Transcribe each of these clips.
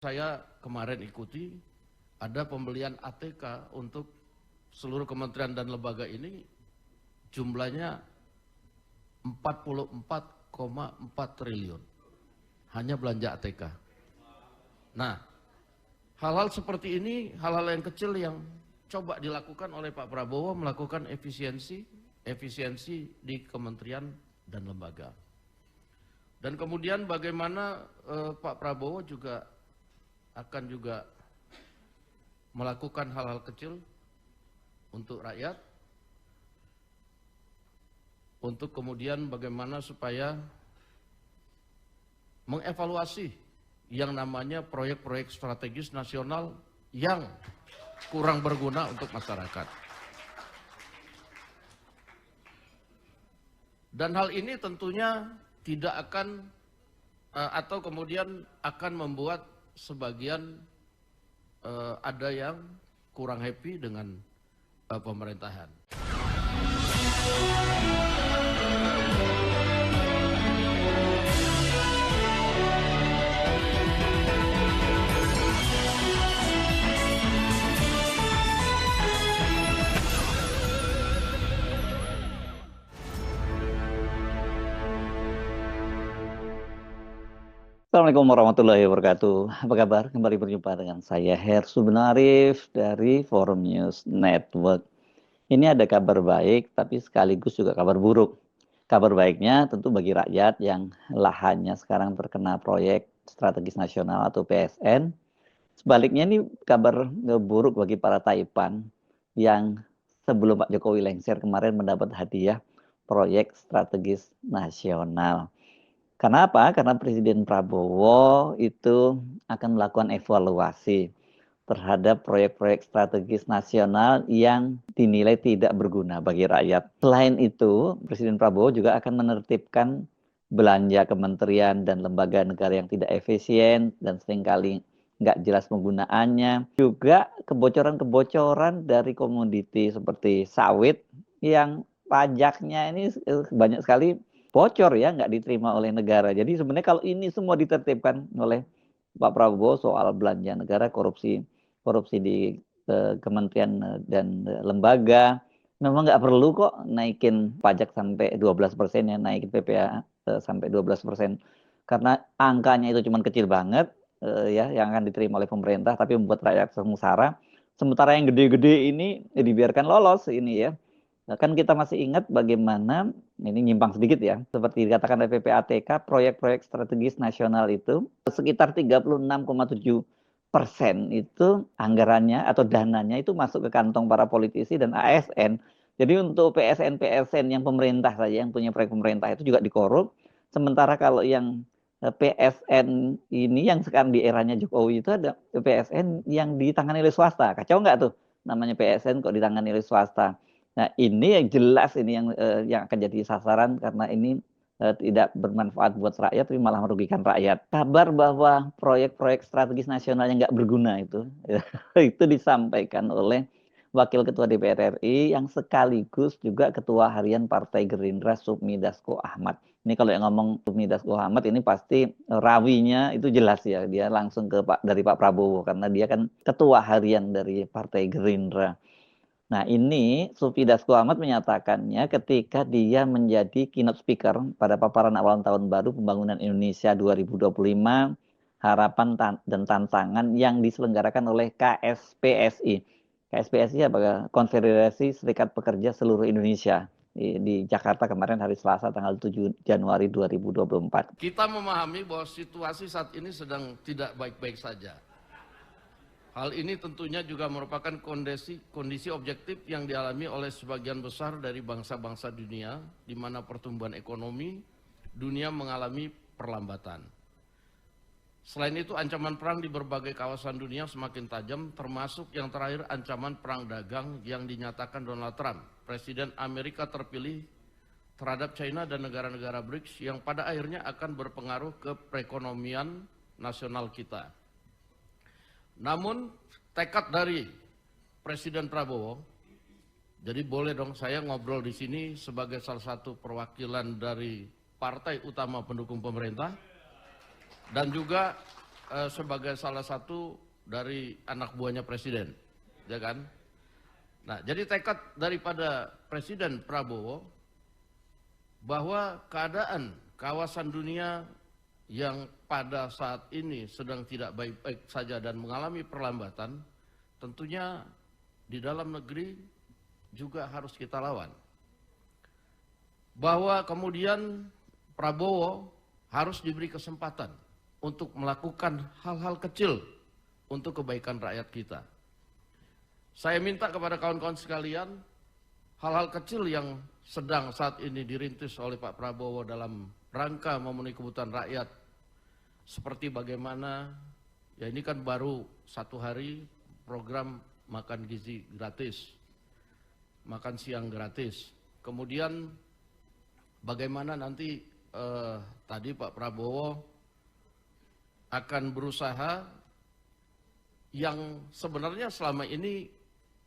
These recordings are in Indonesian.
Saya kemarin ikuti ada pembelian ATK untuk seluruh kementerian dan lembaga ini jumlahnya 44,4 triliun hanya belanja ATK. Nah, hal-hal seperti ini, hal-hal yang kecil yang coba dilakukan oleh Pak Prabowo, melakukan efisiensi di kementerian dan lembaga. Dan kemudian bagaimana Pak Prabowo akan juga melakukan hal-hal kecil untuk rakyat, untuk kemudian bagaimana supaya mengevaluasi yang namanya proyek-proyek strategis nasional yang kurang berguna untuk masyarakat. Dan hal ini tentunya tidak akan atau kemudian akan membuat sebagian ada yang kurang happy dengan pemerintahan. Assalamualaikum warahmatullahi wabarakatuh. Apa kabar? Kembali berjumpa dengan saya Hersu Benarif dari Forum News Network. Ini ada kabar baik, tapi sekaligus juga kabar buruk. Kabar baiknya tentu bagi rakyat yang lahannya sekarang terkena proyek strategis nasional atau PSN. Sebaliknya ini kabar buruk bagi para Taipan yang sebelum Pak Jokowi lengser kemarin mendapat hadiah proyek strategis nasional. Karena apa? Karena Presiden Prabowo itu akan melakukan evaluasi terhadap proyek-proyek strategis nasional yang dinilai tidak berguna bagi rakyat. Selain itu, Presiden Prabowo juga akan menertibkan belanja kementerian dan lembaga negara yang tidak efisien dan seringkali nggak jelas penggunaannya. Juga kebocoran-kebocoran dari komoditi seperti sawit yang pajaknya ini banyak sekali bocor ya, nggak diterima oleh negara. Jadi sebenarnya kalau ini semua ditertibkan oleh Pak Prabowo soal belanja negara, korupsi di kementerian dan lembaga, memang nggak perlu kok naikin pajak sampai 12% ya, naikin PPh sampai 12%. Karena angkanya itu cuma kecil banget ya yang akan diterima oleh pemerintah, tapi membuat rakyat sengsara. Sementara yang gede-gede ini dibiarkan lolos ini ya. Nah, kan kita masih ingat bagaimana, ini nyimpang sedikit ya, seperti dikatakan oleh PPATK, proyek-proyek strategis nasional itu sekitar 36,7% itu anggarannya atau dananya itu masuk ke kantong para politisi dan ASN. Jadi untuk PSN yang pemerintah saja, yang punya proyek pemerintah itu juga dikorup. Sementara kalau yang PSN ini yang sekarang di eranya Jokowi itu ada PSN yang ditangani oleh swasta. Kacau nggak tuh? Namanya PSN kok ditangani oleh swasta. Nah, ini yang jelas ini yang akan jadi sasaran karena ini tidak bermanfaat buat rakyat, tapi malah merugikan rakyat. Kabar bahwa proyek-proyek strategis nasional yang nggak berguna itu itu disampaikan oleh Wakil Ketua DPR RI yang sekaligus juga Ketua Harian Partai Gerindra Sufmi Dasko Ahmad. Ini kalau yang ngomong Sufmi Dasko Ahmad ini pasti rawinya itu jelas ya, dia langsung dari Pak Prabowo karena dia kan Ketua Harian dari Partai Gerindra. Nah, ini Sufmi Dasko Ahmad menyatakannya ketika dia menjadi keynote speaker pada paparan awal tahun baru pembangunan Indonesia 2025, harapan dan tantangan yang diselenggarakan oleh KSPSI. KSPSI apa? Konfederasi Serikat Pekerja Seluruh Indonesia di Jakarta kemarin hari Selasa tanggal 7 Januari 2024. Kita memahami bahwa situasi saat ini sedang tidak baik-baik saja. Hal ini tentunya juga merupakan kondisi objektif yang dialami oleh sebagian besar dari bangsa-bangsa dunia, di mana pertumbuhan ekonomi dunia mengalami perlambatan. Selain itu, ancaman perang di berbagai kawasan dunia semakin tajam, termasuk yang terakhir ancaman perang dagang yang dinyatakan Donald Trump, Presiden Amerika terpilih terhadap China dan negara-negara BRICS yang pada akhirnya akan berpengaruh ke perekonomian nasional kita. Namun tekad dari Presiden Prabowo, jadi boleh dong saya ngobrol di sini sebagai salah satu perwakilan dari partai utama pendukung pemerintah dan juga sebagai salah satu dari anak buahnya presiden, ya kan? Nah, jadi tekad daripada Presiden Prabowo bahwa keadaan kawasan dunia yang pada saat ini sedang tidak baik-baik saja dan mengalami perlambatan, tentunya di dalam negeri juga harus kita lawan. Bahwa kemudian Prabowo harus diberi kesempatan untuk melakukan hal-hal kecil untuk kebaikan rakyat kita. Saya minta kepada kawan-kawan sekalian, hal-hal kecil yang sedang saat ini dirintis oleh Pak Prabowo dalam rangka memenuhi kebutuhan rakyat, seperti bagaimana, ya ini kan baru 1 hari program makan gizi gratis, makan siang gratis. Kemudian bagaimana nanti tadi Pak Prabowo akan berusaha yang sebenarnya selama ini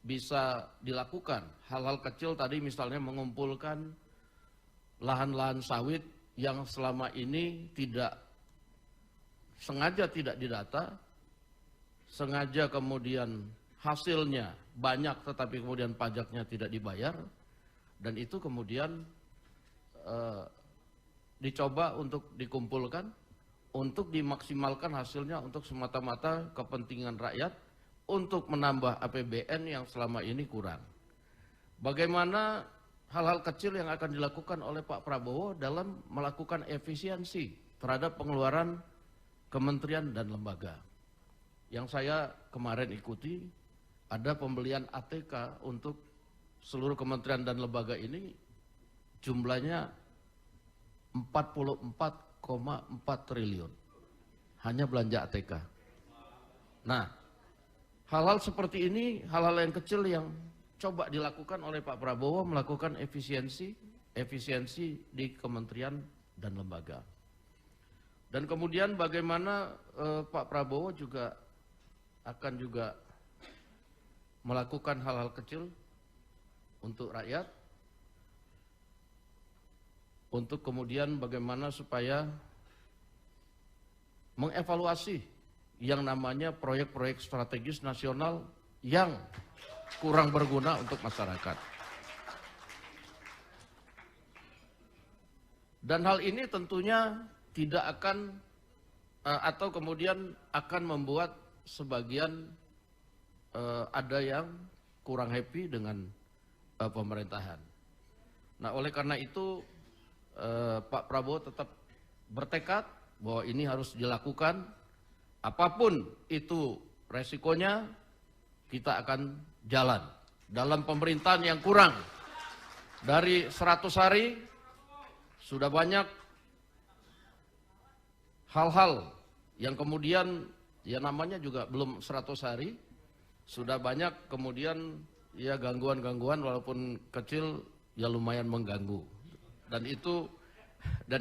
bisa dilakukan. Hal-hal kecil tadi misalnya mengumpulkan lahan-lahan sawit yang selama ini sengaja tidak didata, sengaja kemudian hasilnya banyak tetapi kemudian pajaknya tidak dibayar, dan itu kemudian dicoba untuk dikumpulkan, untuk dimaksimalkan hasilnya untuk semata-mata kepentingan rakyat, untuk menambah APBN yang selama ini kurang. Bagaimana hal-hal kecil yang akan dilakukan oleh Pak Prabowo dalam melakukan efisiensi terhadap pengeluaran kementerian dan lembaga. Yang saya kemarin ikuti, ada pembelian ATK untuk seluruh kementerian dan lembaga ini jumlahnya 44,4 triliun. Hanya belanja ATK. Nah, hal-hal seperti ini, hal-hal yang kecil yang coba dilakukan oleh Pak Prabowo, melakukan efisiensi di kementerian dan lembaga. Dan kemudian bagaimana Pak Prabowo juga akan melakukan hal-hal kecil untuk rakyat, untuk kemudian bagaimana supaya mengevaluasi yang namanya proyek-proyek strategis nasional yang kurang berguna untuk masyarakat. Dan hal ini tentunya tidak akan atau kemudian akan membuat sebagian ada yang kurang happy dengan pemerintahan. Nah, oleh karena itu Pak Prabowo tetap bertekad bahwa ini harus dilakukan, apapun itu resikonya, kita akan jalan. Dalam pemerintahan yang kurang dari 100 hari, sudah banyak hal-hal yang kemudian, ya namanya juga belum 100 hari, sudah banyak kemudian ya gangguan-gangguan walaupun kecil ya lumayan mengganggu. Dan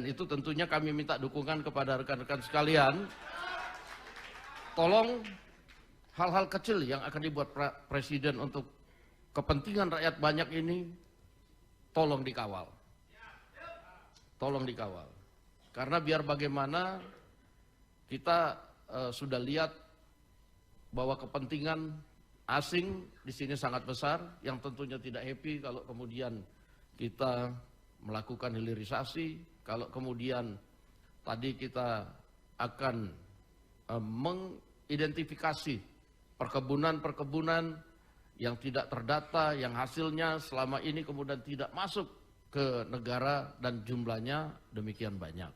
itu tentunya kami minta dukungan kepada rekan-rekan sekalian. Tolong hal-hal kecil yang akan dibuat Presiden untuk kepentingan rakyat banyak ini, tolong dikawal. Tolong dikawal. Karena biar bagaimana kita sudah lihat bahwa kepentingan asing di sini sangat besar, yang tentunya tidak happy kalau kemudian kita melakukan hilirisasi, kalau kemudian tadi kita akan mengidentifikasi perkebunan-perkebunan yang tidak terdata, yang hasilnya selama ini kemudian tidak masuk ke negara dan jumlahnya demikian banyak.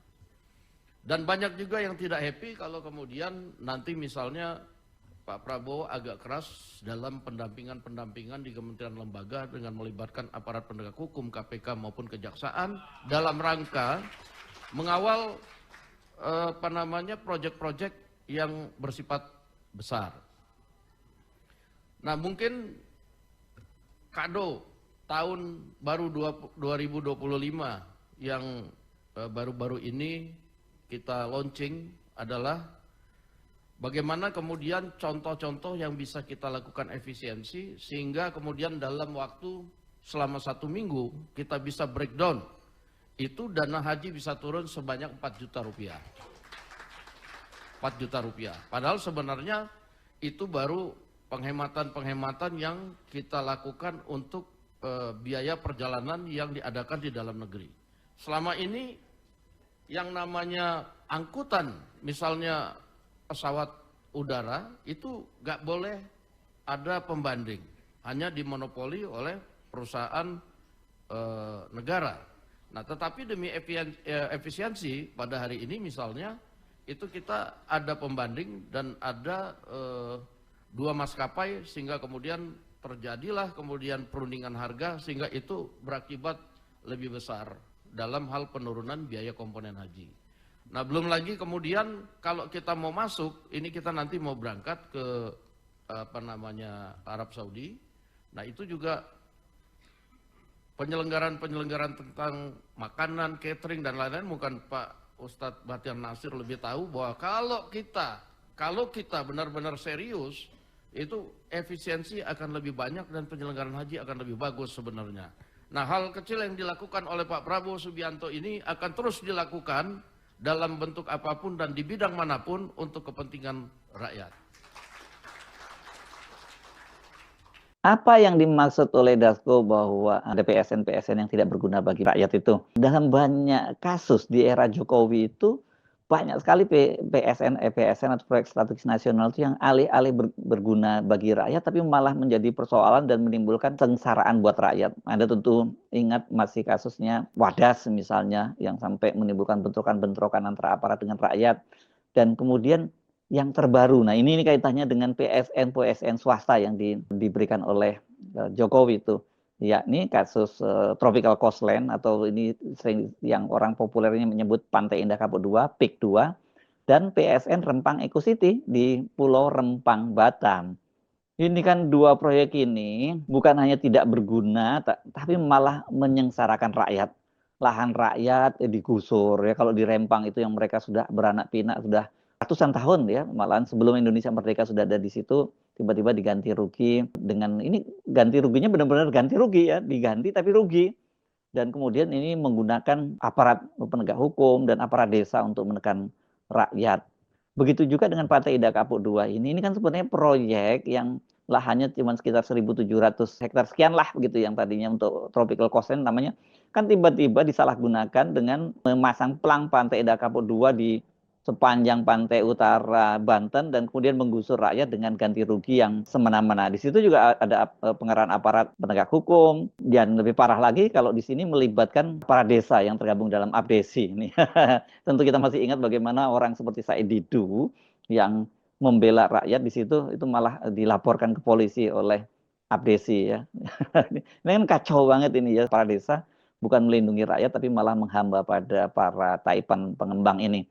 Dan banyak juga yang tidak happy kalau kemudian nanti misalnya Pak Prabowo agak keras dalam pendampingan di kementerian lembaga dengan melibatkan aparat penegak hukum, KPK maupun kejaksaan dalam rangka mengawal proyek-proyek yang bersifat besar. Nah, mungkin kado tahun baru 2025 yang baru-baru ini kita launching adalah bagaimana kemudian contoh-contoh yang bisa kita lakukan efisiensi sehingga kemudian dalam waktu selama 1 minggu kita bisa breakdown, itu dana haji bisa turun sebanyak 4 juta rupiah. 4 juta rupiah. Padahal sebenarnya itu baru penghematan-penghematan yang kita lakukan untuk biaya perjalanan yang diadakan di dalam negeri. Selama ini yang namanya angkutan, misalnya pesawat udara, itu nggak boleh ada pembanding, hanya dimonopoli oleh perusahaan negara. Nah, tetapi demi efisiensi pada hari ini misalnya, itu kita ada pembanding dan ada 2 maskapai sehingga kemudian terjadilah kemudian perundingan harga sehingga itu berakibat lebih besar dalam hal penurunan biaya komponen haji. Nah, belum lagi kemudian kalau kita mau masuk, ini kita nanti mau berangkat ke Arab Saudi. Nah, itu juga penyelenggaraan tentang makanan, catering dan lain-lain, mungkin Pak Ustadz Batiar Nasir lebih tahu bahwa kalau kita benar-benar serius, itu efisiensi akan lebih banyak dan penyelenggaraan haji akan lebih bagus sebenarnya. Nah, hal kecil yang dilakukan oleh Pak Prabowo Subianto ini akan terus dilakukan dalam bentuk apapun dan di bidang manapun untuk kepentingan rakyat. Apa yang dimaksud oleh Dasko bahwa ada PSN-PSN yang tidak berguna bagi rakyat itu? Dalam banyak kasus di era Jokowi itu banyak sekali PSN atau proyek strategis nasional itu yang alih-alih berguna bagi rakyat tapi malah menjadi persoalan dan menimbulkan sengsaraan buat rakyat. Anda tentu ingat masih kasusnya Wadas misalnya yang sampai menimbulkan bentrokan-bentrokan antara aparat dengan rakyat. Dan kemudian yang terbaru, nah ini kaitannya dengan PSN swasta yang diberikan oleh Jokowi itu, yakni kasus Tropical Coastline atau ini sering yang orang populernya menyebut Pantai Indah Kapuk 2, PIK 2, dan PSN Rempang Eco City di Pulau Rempang, Batam. Ini kan 2 proyek ini bukan hanya tidak berguna, tapi malah menyengsarakan rakyat. Lahan rakyat digusur ya, kalau di Rempang itu yang mereka sudah beranak pinak sudah ratusan tahun ya, malahan sebelum Indonesia merdeka sudah ada di situ, tiba-tiba diganti rugi dengan ini ganti ruginya benar-benar ganti rugi ya, diganti tapi rugi. Dan kemudian ini menggunakan aparat penegak hukum dan aparat desa untuk menekan rakyat. Begitu juga dengan Pantai Indah Kapuk 2 ini kan sebenarnya proyek yang lahannya cuma sekitar 1.700 hektar sekian lah begitu yang tadinya untuk Tropical Coastline namanya, kan tiba-tiba disalahgunakan dengan memasang pelang Pantai Indah Kapuk 2 di sepanjang pantai utara Banten dan kemudian menggusur rakyat dengan ganti rugi yang semena-mena. Di situ juga ada pengerahan aparat penegak hukum dan lebih parah lagi kalau di sini melibatkan para desa yang tergabung dalam Abdesi. Tentu kita masih ingat bagaimana orang seperti Said Didu yang membela rakyat di situ itu malah dilaporkan ke polisi oleh Abdesi ya. Ini kan kacau banget ini ya, para desa bukan melindungi rakyat tapi malah menghamba pada para taipan pengembang ini.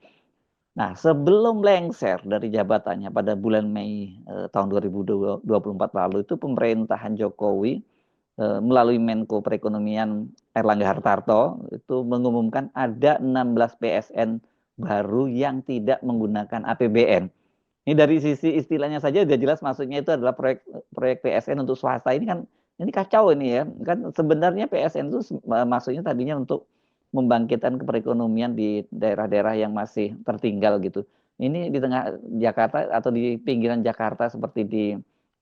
Nah, sebelum lengser dari jabatannya pada bulan Mei tahun 2024 lalu itu pemerintahan Jokowi melalui Menko Perekonomian Erlangga Hartarto itu mengumumkan ada 16 PSN baru yang tidak menggunakan APBN. Ini dari sisi istilahnya saja sudah jelas maksudnya itu adalah proyek PSN untuk swasta. Ini kacau ini ya. Kan sebenarnya PSN itu maksudnya tadinya untuk membangkitkan perekonomian di daerah-daerah yang masih tertinggal gitu. Ini di tengah Jakarta atau di pinggiran Jakarta seperti di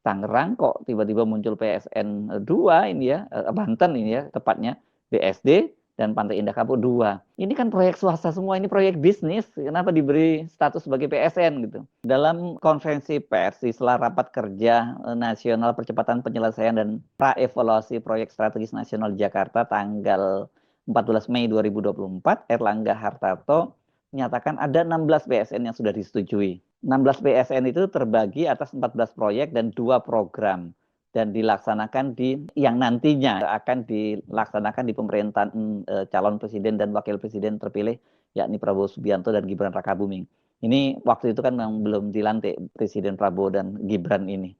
Tangerang kok tiba-tiba muncul PSN 2 ini ya, Banten ini ya tepatnya, BSD dan Pantai Indah Kapuk 2. Ini kan proyek swasta semua, ini proyek bisnis, kenapa diberi status sebagai PSN gitu. Dalam konferensi pers di sela rapat kerja nasional percepatan penyelesaian dan praevaluasi proyek strategis nasional Jakarta tanggal 14 Mei 2024, Erlangga Hartarto menyatakan ada 16 PSN yang sudah disetujui. 16 PSN itu terbagi atas 14 proyek dan 2 program dan dilaksanakan yang nantinya akan dilaksanakan di pemerintahan calon presiden dan wakil presiden terpilih yakni Prabowo Subianto dan Gibran Rakabuming. Ini waktu itu kan memang belum dilantik Presiden Prabowo dan Gibran ini.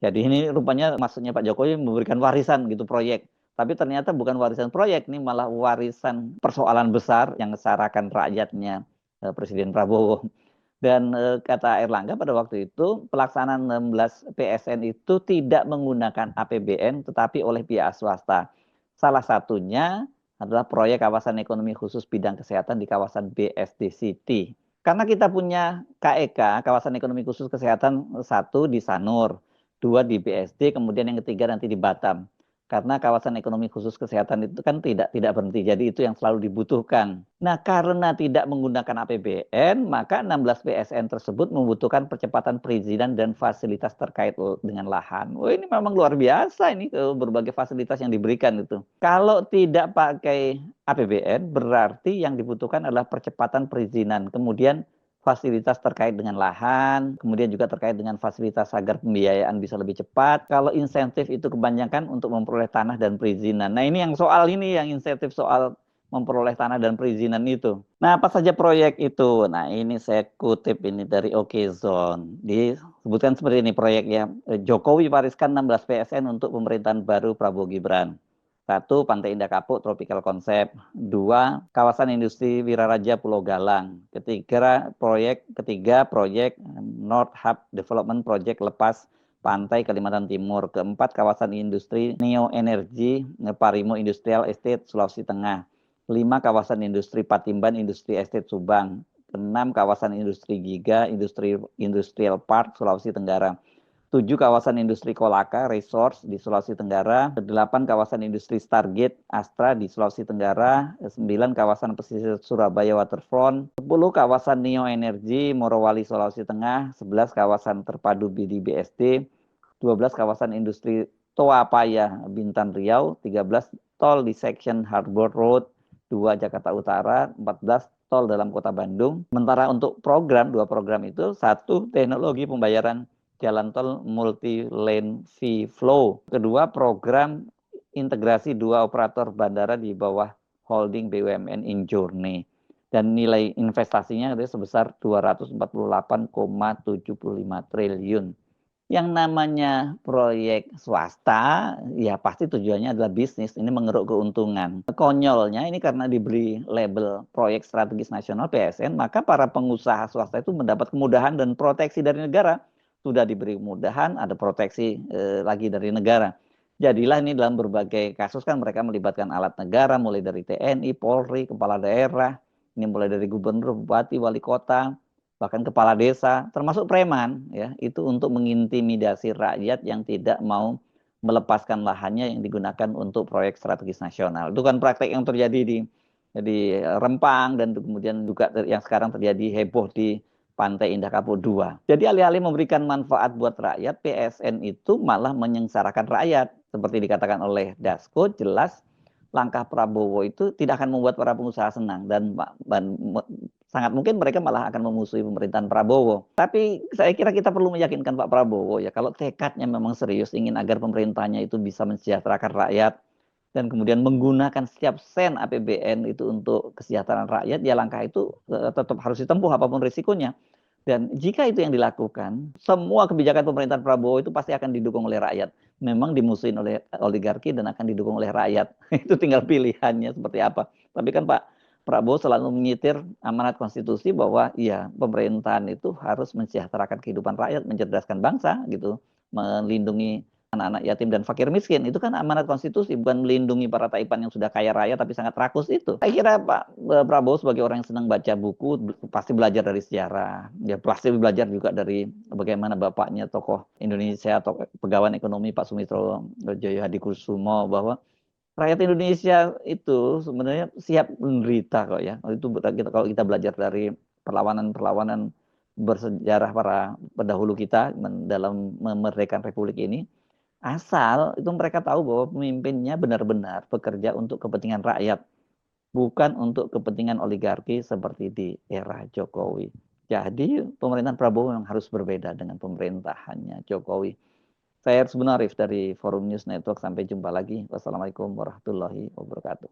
Jadi ini rupanya maksudnya Pak Jokowi memberikan warisan gitu proyek. Tapi ternyata bukan warisan proyek, ini malah warisan persoalan besar yang ngesarakan rakyatnya Presiden Prabowo. Dan kata Erlangga pada waktu itu, pelaksanaan 16 PSN itu tidak menggunakan APBN tetapi oleh pihak swasta. Salah satunya adalah proyek kawasan ekonomi khusus bidang kesehatan di kawasan BSD City. Karena kita punya KEK, Kawasan Ekonomi Khusus Kesehatan, 1 di Sanur, 2 di BSD, kemudian yang ketiga nanti di Batam. Karena kawasan ekonomi khusus kesehatan itu kan tidak berhenti, jadi itu yang selalu dibutuhkan. Nah, karena tidak menggunakan APBN, maka 16 PSN tersebut membutuhkan percepatan perizinan dan fasilitas terkait dengan lahan. Wah, ini memang luar biasa ini berbagai fasilitas yang diberikan itu. Kalau tidak pakai APBN, berarti yang dibutuhkan adalah percepatan perizinan, kemudian fasilitas terkait dengan lahan, kemudian juga terkait dengan fasilitas agar pembiayaan bisa lebih cepat. Kalau insentif itu kebanyakan untuk memperoleh tanah dan perizinan. Nah, ini yang insentif soal memperoleh tanah dan perizinan itu. Nah, apa saja proyek itu? Nah, ini saya kutip ini dari Okezone. Disebutkan seperti ini proyeknya. Jokowi wariskan 16 PSN untuk pemerintahan baru Prabowo Gibran. 1. Pantai Indah Kapuk Tropical Concept. 2. Kawasan Industri Wiraraja Pulau Galang. Ketiga proyek North Hub Development Project Lepas Pantai Kalimantan Timur. Keempat, kawasan industri Neo Energy Parimo Industrial Estate Sulawesi Tengah. 5. Kawasan industri Patimban Industri Estate Subang. 6. Kawasan industri Giga Industrial Park Sulawesi Tenggara. 7. Kawasan industri Kolaka Resource di Sulawesi Tenggara. 8. Kawasan industri Stargate Astra di Sulawesi Tenggara. 9. Kawasan pesisir Surabaya Waterfront. 10. Kawasan Neo Energy Morowali Sulawesi Tengah. 11. Kawasan terpadu di BSD. 12. Kawasan industri Toa Paya Bintan Riau. 13. Tol di section Harbor Road 2 Jakarta Utara. 14. Tol dalam Kota Bandung. Sementara untuk dua program itu, 1. Teknologi pembayaran jalan tol multi-lane fee flow. Kedua, program integrasi 2 operator bandara di bawah holding BUMN Injourney. Dan nilai investasinya sebesar 248,75 triliun. Yang namanya proyek swasta, ya pasti tujuannya adalah bisnis, ini mengeruk keuntungan. Konyolnya ini karena diberi label proyek strategis nasional PSN, maka para pengusaha swasta itu mendapat kemudahan dan proteksi dari negara. Sudah diberi kemudahan, ada proteksi lagi dari negara. Jadilah ini dalam berbagai kasus kan mereka melibatkan alat negara, mulai dari TNI, Polri, kepala daerah, ini mulai dari gubernur, bupati, wali kota, bahkan kepala desa, termasuk preman, ya, itu untuk mengintimidasi rakyat yang tidak mau melepaskan lahannya yang digunakan untuk proyek strategis nasional. Itu kan praktek yang terjadi di Rempang dan kemudian juga yang sekarang terjadi heboh di Pantai Indah Kapuk 2. Jadi alih-alih memberikan manfaat buat rakyat, PSN itu malah menyengsarakan rakyat. Seperti dikatakan oleh Dasko, jelas langkah Prabowo itu tidak akan membuat para pengusaha senang dan sangat mungkin mereka malah akan memusuhi pemerintahan Prabowo. Tapi saya kira kita perlu meyakinkan Pak Prabowo ya, kalau tekadnya memang serius ingin agar pemerintahnya itu bisa mensejahterakan rakyat dan kemudian menggunakan setiap sen APBN itu untuk kesejahteraan rakyat, ya langkah itu tetap harus ditempuh apapun risikonya. Dan jika itu yang dilakukan, semua kebijakan pemerintahan Prabowo itu pasti akan didukung oleh rakyat. Memang dimusuhin oleh oligarki dan akan didukung oleh rakyat. Itu tinggal pilihannya seperti apa. Tapi kan Pak Prabowo selalu menyitir amanat konstitusi bahwa ya pemerintahan itu harus mensejahterakan kehidupan rakyat, mencerdaskan bangsa gitu, melindungi anak-anak yatim dan fakir miskin. Itu kan amanat konstitusi, bukan melindungi para taipan yang sudah kaya raya tapi sangat rakus itu. Saya kira Pak Prabowo sebagai orang yang senang baca buku pasti belajar dari sejarah. Ya pasti belajar juga dari bagaimana bapaknya tokoh Indonesia, tokoh pegawai ekonomi Pak Sumitro Joyo Hadikusumo, bahwa rakyat Indonesia itu sebenarnya siap menderita kok ya. Itu kalau kita belajar dari perlawanan-perlawanan bersejarah para pendahulu kita dalam memerdekakan republik ini, asal itu mereka tahu bahwa pemimpinnya benar-benar bekerja untuk kepentingan rakyat, bukan untuk kepentingan oligarki seperti di era Jokowi. Jadi pemerintahan Prabowo memang harus berbeda dengan pemerintahannya Jokowi. Saya Harus Arif dari Forum News Network. Sampai jumpa lagi. Wassalamualaikum warahmatullahi wabarakatuh.